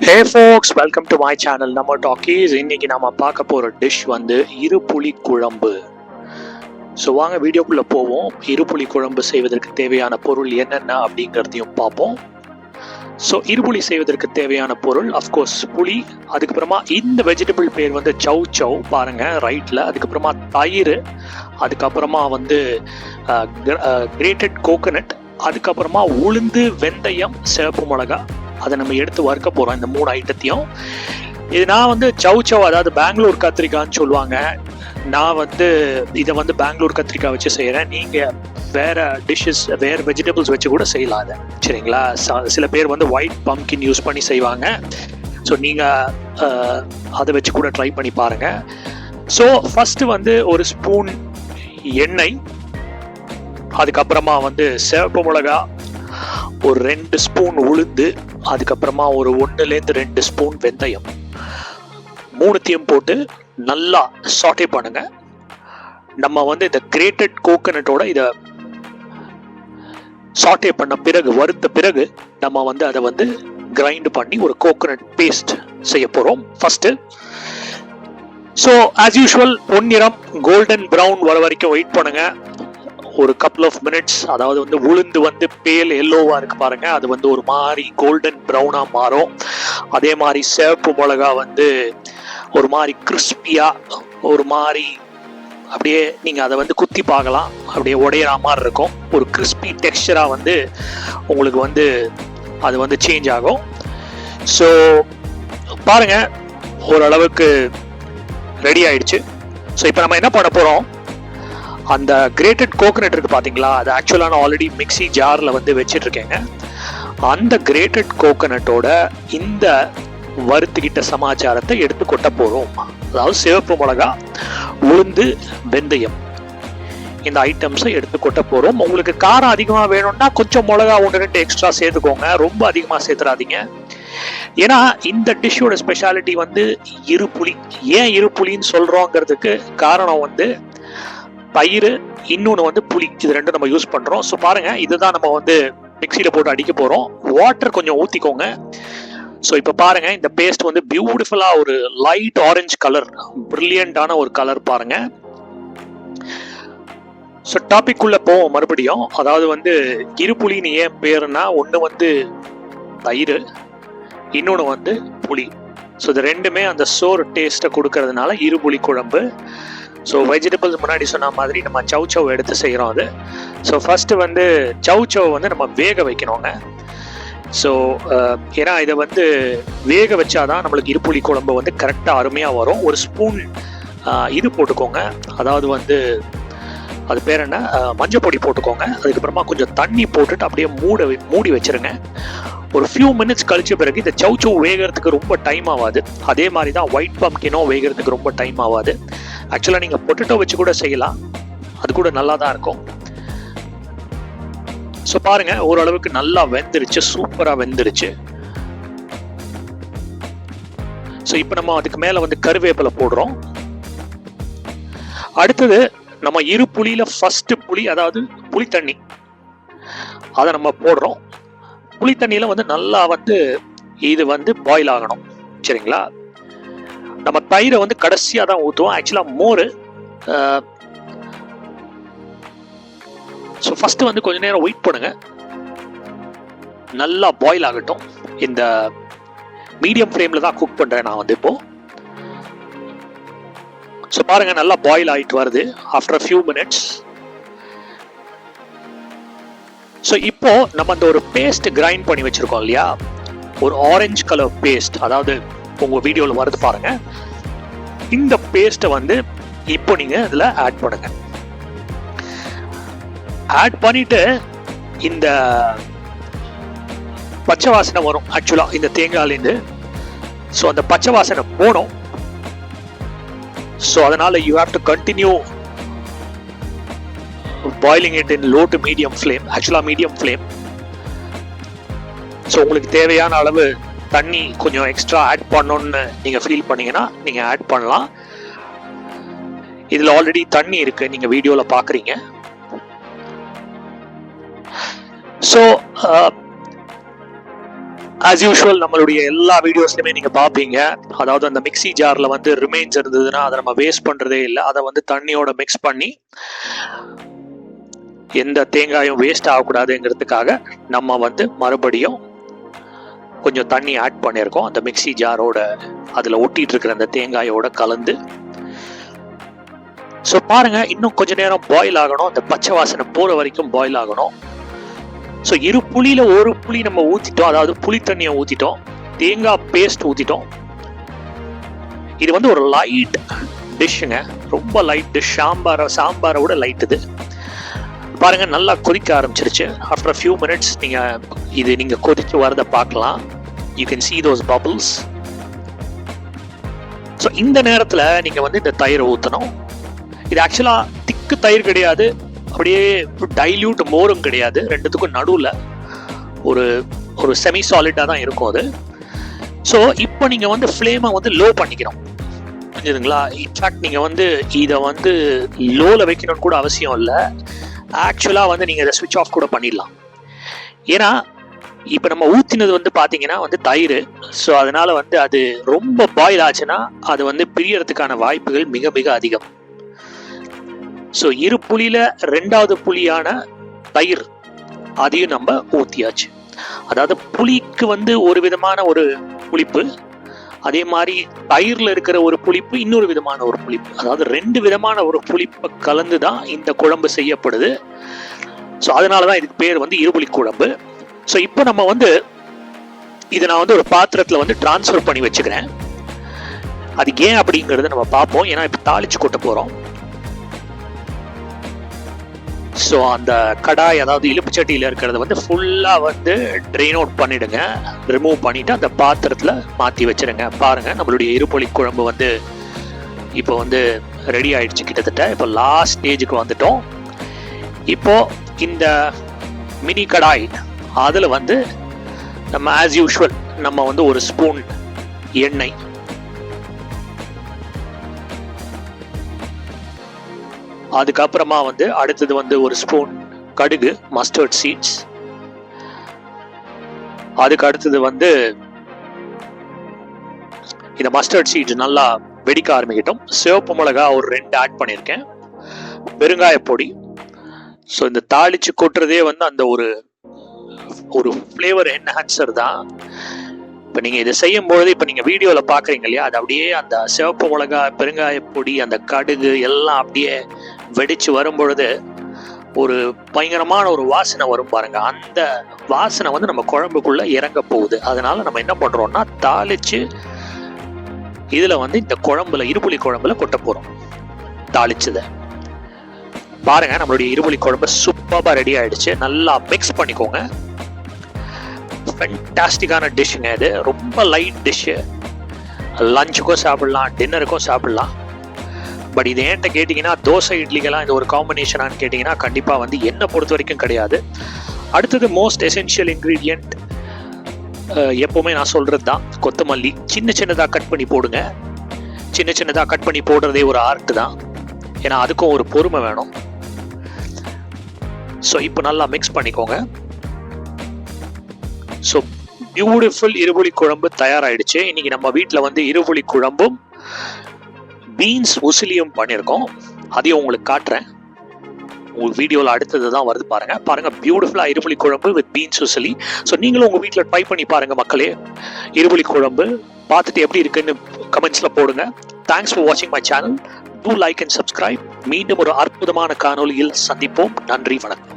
Hey folks, welcome to my channel Namma Talkies. இன்னைக்கு நாம பார்க்க போற டிஷ் வந்து இருப்புளி குழம்பு. ஸோ வாங்க வீடியோக்குள்ள போவோம். இருப்புளி குழம்பு செய்வதற்கு தேவையான பொருள் என்னென்ன அப்படிங்கிறதையும் பார்ப்போம். ஸோ இருப்புளி செய்வதற்கு தேவையான பொருள் அஃப்கோர்ஸ் புளி, அதுக்கப்புறமா இந்த வெஜிடபிள் பேர் வந்து சவ் சவ் பாருங்க ரைட்ல, அதுக்கப்புறமா தயிர், அதுக்கப்புறமா வந்து கிரேட்டட் கோகனட், அதுக்கப்புறமா உளுந்து, வெந்தயம், சிவப்பு மிளகா, அதை நம்ம எடுத்து வறுக்க போகிறோம். இந்த 3 ஐட்டத்தையும். இது நான் வந்து சவ் சவ், அதாவது பெங்களூர் கத்திரிக்காய்ன்னு சொல்லுவாங்க. நான் வந்து இதை வந்து பெங்களூர் கத்திரிக்காய் வச்சு செய்கிறேன். நீங்கள் வேறு டிஷ்ஷஸ், வேறு வெஜிடபிள்ஸ் வச்சு கூட செய்யலாம் அதை, சரிங்களா? சில பேர் வந்து ஒயிட் பம்கின் யூஸ் பண்ணி செய்வாங்க. ஸோ நீங்கள் அதை வச்சு கூட ட்ரை பண்ணி பாருங்கள். ஸோ ஃபஸ்ட்டு வந்து ஒரு ஸ்பூன் எண்ணெய், அதுக்கப்புறமா வந்து சிவப்பு மிளகா, ஒரு 2 ஸ்பூன் உளுந்து, அதுக்கப்புறமா ஒரு 1லேருந்து 2 ஸ்பூன் வெந்தயம், 3த்தையும் போட்டு நல்லா சாட்டே பண்ணுங்க. நம்ம வந்து இந்த கிரேட்டட் கோகனட்டோட இதை சாட்டே பண்ண பிறகு, வறுத்த பிறகு நம்ம வந்து அதை வந்து கிரைண்ட் பண்ணி ஒரு கோகனட் பேஸ்ட் செய்ய போறோம் ஃபர்ஸ்ட். ஸோ ஆஸ் யூஷுவல் பொன்னிறம் கோல்டன் ப்ரௌன் வர வரைக்கும் வெயிட் பண்ணுங்க. ஒரு கப்புள் ஆஃப் மினிட்ஸ். அதாவது வந்து உளுந்து வந்து பேல் எல்லோவா இருக்கு பாருங்க, அது வந்து ஒரு மாதிரி கோல்டன் ப்ரௌனா மாறும். அதே மாதிரி சிவப்பு மிளகா வந்து ஒரு மாதிரி கிறிஸ்பியா, ஒரு மாதிரி அப்படியே நீங்க அதை வந்து குத்தி பார்க்கலாம், அப்படியே உடையிற மாதிரி இருக்கும். ஒரு கிறிஸ்பி டெக்ஸ்சரா வந்து உங்களுக்கு வந்து அது வந்து சேஞ்ச் ஆகும். ஸோ பாருங்க ஓரளவுக்கு ரெடி ஆயிடுச்சு. ஸோ இப்போ நம்ம என்ன பண்ண போறோம், அந்த கிரேட்டட் கோகனட் இருக்கு பாத்தீங்களா, அது ஆக்சுவலா நான் ஆல்ரெடி மிக்ஸி ஜார்ல வந்து வச்சிட்டு இருக்கேங்க. அந்த கிரேட்டட் கோகனட்டோட இந்த வறுத்துக்கிட்ட சமாச்சாரத்தை எடுத்து கொட்ட போறோம். அதாவது சிவப்பு மிளகா, உளுந்து, வெந்தயம், இந்த ஐட்டம்ஸை எடுத்து கொட்ட போறோம். உங்களுக்கு காரம் அதிகமா வேணும்னா கொஞ்சம் மிளகா 1-2 எக்ஸ்ட்ரா சேர்த்துக்கோங்க, ரொம்ப அதிகமா சேர்த்துறாதீங்க. ஏன்னா இந்த டிஷ்ஷோட ஸ்பெஷாலிட்டி வந்து இருப்புளி. ஏன் இருப்புளின்னு சொல்றோங்கிறதுக்கு காரணம் வந்து தயிர், இன்னொன்று வந்து புளி, இது ரெண்டும் நம்ம யூஸ் பண்றோம். ஸோ பாருங்க, இதுதான் நம்ம வந்து மிக்சியில போட்டு அடிக்க போறோம். வாட்டர் கொஞ்சம் ஊத்திக்கோங்க. ஸோ இப்போ பாருங்க, இந்த பேஸ்ட் வந்து பியூட்டிஃபுல்லா ஒரு லைட் ஆரஞ்சு கலர், பிரில்லியண்டான ஒரு கலர் பாருங்க. ஸோ டாபிக் உள்ள போவோம் மறுபடியும். அதாவது வந்து இருப்புளின்னு ஏன் பேருனா, ஒன்று வந்து தயிர், இன்னொன்று வந்து புளி. ஸோ இது ரெண்டுமே அந்த சோறு டேஸ்ட்டை கொடுக்கறதுனால இருப்புளி குழம்பு. ஸோ வெஜிடபிள்ஸ் முன்னாடி சொன்ன மாதிரி நம்ம சவ் சவ் எடுத்து செய்கிறோம் அது. ஸோ ஃபஸ்ட்டு வந்து சவ் சவ் வந்து நம்ம வேக வைக்கணுங்க. ஸோ ஏன்னா இதை வந்து வேக வச்சாதான் நம்மளுக்கு இருப்புளி குழம்பு வந்து கரெக்டாக அருமையாக வரும். ஒரு ஸ்பூன் இது போட்டுக்கோங்க, அதாவது வந்து அது பேர் என்ன, மஞ்சள் பொடி போட்டுக்கோங்க. அதுக்கப்புறமா கொஞ்சம் தண்ணி போட்டுட்டு அப்படியே மூடி வச்சிருங்க. ஒரு ஃபியூ மினிட்ஸ் கழிச்ச பிறகு இந்த சவ் சவ் வேகிறதுக்கு ரொம்ப டைம் ஆகாது. அதே மாதிரி தான் ஒயிட் பம்கினோ வேகிறதுக்கு ரொம்ப டைம் ஆகாது. ஆக்சுவலாக நீங்கள் பொட்டேட்டோ வச்சு கூட செய்யலாம், அது கூட நல்லா தான் இருக்கும். ஸோ பாருங்க ஓரளவுக்கு நல்லா வெந்துருச்சு, சூப்பராக வெந்துருச்சு. ஸோ இப்போ நம்ம அதுக்கு மேலே வந்து கருவேப்பிலை போடுறோம். அடுத்தது நம்ம இருப்புளியில ஃபர்ஸ்ட் புளி, அதாவது புளி தண்ணி, அதை நம்ம போடுறோம். புளி தண்ணியில வந்து நல்லா வந்து இது வந்து பாயில் ஆகணும், சரிங்களா? நம்ம தயிரை வந்து கடைசியாக தான் ஊற்றுவோம், ஆக்சுவலாக மோர். ஸோ ஃபர்ஸ்ட் வந்து கொஞ்ச நேரம் வெயிட் பண்ணுங்க, நல்லா பாயில் ஆகட்டும். இந்த மீடியம் ஃப்ளேம்ல தான் குக் பண்றேன் நான் வந்து இப்போ. ஸோ பாருங்க நல்லா பாயில் ஆயிட்டு வருது ஆஃப்டர் ஃபியூ மினிட்ஸ். ஸோ இப்போ நம்ம அந்த ஒரு பேஸ்ட் கிரைண்ட் பண்ணி வச்சிருக்கோம் இல்லையா, ஒரு ஆரஞ்சு கலர் பேஸ்ட், அதாவது உங்க வீடியோவில் வருது பாருங்க. இந்த பேஸ்ட்டை வந்து இப்போ நீங்க இதுல ஆட் பண்ணுங்க. ஆட் பண்ணிட்டு இந்த பச்சை வாசனை வரும் ஆக்சுவலா இந்த தேங்காயிலேருந்து. ஸோ அந்த பச்சை வாசனை போனோம். ஸோ அதனால you have to continue boiling it in low to medium flame, ஆக்சுவலாக மீடியம் ஃப்ளேம். ஸோ உங்களுக்கு தேவையான அளவு தண்ணி கொஞ்சம் எக்ஸ்ட்ரா ஆட் பண்ணணும்னு நீங்கள் ஃபீல் பண்ணீங்கன்னா நீங்கள் ஆட் பண்ணலாம். இதில் ஆல்ரெடி தண்ணி இருக்கு, நீங்கள் வீடியோவில் பார்க்குறீங்க. ஸோ ஆஸ் யூஷுவல் நம்மளுடைய எல்லா வீடியோஸ்லையுமே நீங்க பார்ப்பீங்க, அதாவது அந்த மிக்ஸி ஜார்ல வந்து ரிமைன்ஸ் இருந்ததுன்னா அதை நம்ம வேஸ்ட் பண்றதே இல்லை. அதை வந்து தண்ணியோட மிக்ஸ் பண்ணி எந்த தேங்காயும் வேஸ்ட் ஆகக்கூடாதுங்கிறதுக்காக நம்ம வந்து மறுபடியும் கொஞ்சம் தண்ணி ஆட் பண்ணியிருக்கோம். அந்த மிக்ஸி ஜாரோட அதில் ஒட்டிட்டு இருக்கிற அந்த தேங்காயோட கலந்து. ஸோ பாருங்க, இன்னும் கொஞ்ச நேரம் பாயில் ஆகணும். அந்த பச்சை வாசனை போற வரைக்கும் பாயில் ஆகணும். ஸோ 2 புளியில 1 புளி நம்ம ஊற்றிட்டோம், அதாவது புளி தண்ணியை ஊற்றிட்டோம், தேங்காய் பேஸ்ட் ஊற்றிட்டோம். இது வந்து ஒரு லைட் டிஷ்ஷுங்க, ரொம்ப லைட் டிஷ். சாம்பாரை விட லைட் இது. பாருங்க, நல்லா கொதிக்க ஆரம்பிச்சிருச்சு. ஆஃப்டர் ஃபியூ மினிட்ஸ் நீங்க கொதிச்சு வரதை பார்க்கலாம். You can see those bubbles. So இந்த நேரத்தில் நீங்க வந்து இந்த தயிரை ஊற்றணும். இது ஆக்சுவலா திக்கு தயிர் கிடையாது, அப்படியே டைல்யூட் மோரும் கிடையாது. ரெண்டுத்துக்கும் நடுவில் ஒரு செமி சாலிடாக தான் இருக்கும் அது. ஸோ இப்போ நீங்கள் வந்து ஃப்ளேமை வந்து லோ பண்ணிக்கணும், புரிஞ்சுதுங்களா? இன்ஃபேக்ட் நீங்கள் வந்து இதை வந்து லோவில் வைக்கணும்னு கூட அவசியம் இல்லை. ஆக்சுவலாக வந்து நீங்கள் இதை ஸ்விட்ச் ஆஃப் கூட பண்ணிடலாம். ஏன்னா இப்போ நம்ம ஊற்றினது வந்து பார்த்தீங்கன்னா வந்து தயிர். ஸோ அதனால வந்து அது ரொம்ப பாயில் ஆச்சுன்னா அது வந்து பிரியறதுக்கான வாய்ப்புகள் மிக மிக அதிகம். ஸோ 2 புளியில 2வது புளியான தயிர் அதையும் நம்ம ஊற்றியாச்சு. அதாவது புளிக்கு வந்து ஒரு விதமான ஒரு புளிப்பு, அதே மாதிரி தயிரில் இருக்கிற ஒரு புளிப்பு இன்னொரு விதமான ஒரு புளிப்பு, அதாவது 2 விதமான ஒரு புளிப்பை கலந்து தான் இந்த குழம்பு செய்யப்படுது. ஸோ அதனால தான் இதுக்கு பேர் வந்து 2 புளி குழம்பு. ஸோ இப்போ நம்ம வந்து இதை நான் வந்து ஒரு பாத்திரத்தில் வந்து டிரான்ஸ்ஃபர் பண்ணி வச்சுக்கிறேன். அது ஏன் அப்படிங்கிறத நம்ம பார்ப்போம். ஏன்னா இப்போ தாளிச்சு கொட்ட போகிறோம். ஸோ அந்த கடாய், அதாவது இலுப்பு சட்டியில் இருக்கிறத வந்து ஃபுல்லாக வந்து ட்ரெயின் அவுட் பண்ணிடுங்க, ரிமூவ் பண்ணிவிட்டு அந்த பாத்திரத்தில் மாற்றி வச்சுருங்க. பாருங்கள், நம்மளுடைய 2 புளி குழம்பு வந்து இப்போ வந்து ரெடி ஆயிடுச்சு கிட்டத்தட்ட. இப்போ லாஸ்ட் ஸ்டேஜுக்கு வந்துட்டோம். இப்போ இந்த மினி கடாய் அதில் வந்து நம்ம ஆஸ் யூஷுவல் நம்ம வந்து 1 ஸ்பூன் எண்ணெய், அதுக்கப்புறமா வந்து அடுத்தது வந்து 1 ஸ்பூன் கடுகு, மஸ்டர்ட் சீட்ஸ். அதுக்கு அடுத்தது வந்து இந்த மஸ்டர்ட் சீட்ஸ் நல்லா வெடிக்க ஆரம்பிக்கட்டும். சிவப்பு மிளகா ஒரு 2 ஆட் பண்ணியிருக்கேன், பெருங்காய பொடி. ஸோ இந்த தாளிச்சு கொட்டுறதே வந்து அந்த ஒரு ஃப்ளேவர் என்ஹான்சர் தான். இப்போ நீங்கள் இதை செய்யும் பொழுது, இப்போ நீங்கள் வீடியோவில் பார்க்குறீங்க இல்லையா, அது அப்படியே அந்த சிவப்பு மிளகா, பெருங்காய பொடி, அந்த கடுகு எல்லாம் அப்படியே வெடிச்சு வரும் பொழுது ஒரு பயங்கரமான ஒரு வாசனை வரும் பாருங்க. அந்த வாசனை வந்து நம்ம குழம்புக்குள்ள இறங்க போகுது. அதனால நம்ம என்ன பண்றோம்னா, தாளிச்சு இதுல வந்து இந்த குழம்புல 2 புளி குழம்புல கொட்ட போறோம் தாளிச்சத. பாருங்க, நம்மளுடைய 2 புளி குழம்பு சூப்பரா ரெடி ஆயிடுச்சு. நல்லா மிக்ஸ் பண்ணிக்கோங்க. ஃபேண்டாஸ்டிக்கான டிஷ்ஷுங்க இது. ரொம்ப லைட் டிஷ்ஷு, லஞ்சுக்கும் சாப்பிடலாம், டின்னருக்கும் சாப்பிடலாம். பட் இது ஏன்ட்ட கேட்டிங்கன்னா, தோசை இட்லிக்கெல்லாம் இது ஒரு காம்பினேஷனான்னு கேட்டிங்கன்னா கண்டிப்பாக வந்து என்னை பொறுத்த வரைக்கும் கிடையாது. அடுத்தது மோஸ்ட் எசென்ஷியல் இன்க்ரீடியன்ட் எப்போவுமே நான் சொல்கிறது தான், கொத்தமல்லி. சின்னதாக கட் பண்ணி போடுங்க. சின்னதாக கட் பண்ணி போடுறதே ஒரு ஆர்ட் தான். ஏன்னா அதுக்கும் ஒரு பொறுமை வேணும். ஸோ இப்போ நல்லா மிக்ஸ் பண்ணிக்கோங்க. ஸோ பியூட்டிஃபுல் 2 புளி குழம்பு தயாராகிடுச்சு. இன்னைக்கு நம்ம வீட்டில் வந்து 2 புளி குழம்பும் பீன்ஸ் உசிலியும் பண்ணியிருக்கோம். அதையும் உங்களுக்கு காட்டுறேன். உங்களுக்கு வீடியோவில் அடுத்தது தான் வருது பாருங்க. பியூட்டிஃபுல்லாக 2 புளி குழம்பு வித் பீன்ஸ் உசிலி. ஸோ நீங்களும் உங்கள் வீட்டில் ட்ரை பண்ணி பாருங்க மக்களே. 2 புளி குழம்பு பார்த்துட்டு எப்படி இருக்குன்னு கமெண்ட்ஸில் போடுங்க. தேங்க்ஸ் ஃபார் வாட்சிங் my channel. Do like and subscribe. மீண்டும் ஒரு அற்புதமான காணொலியில் சந்திப்போம். நன்றி, வணக்கம்.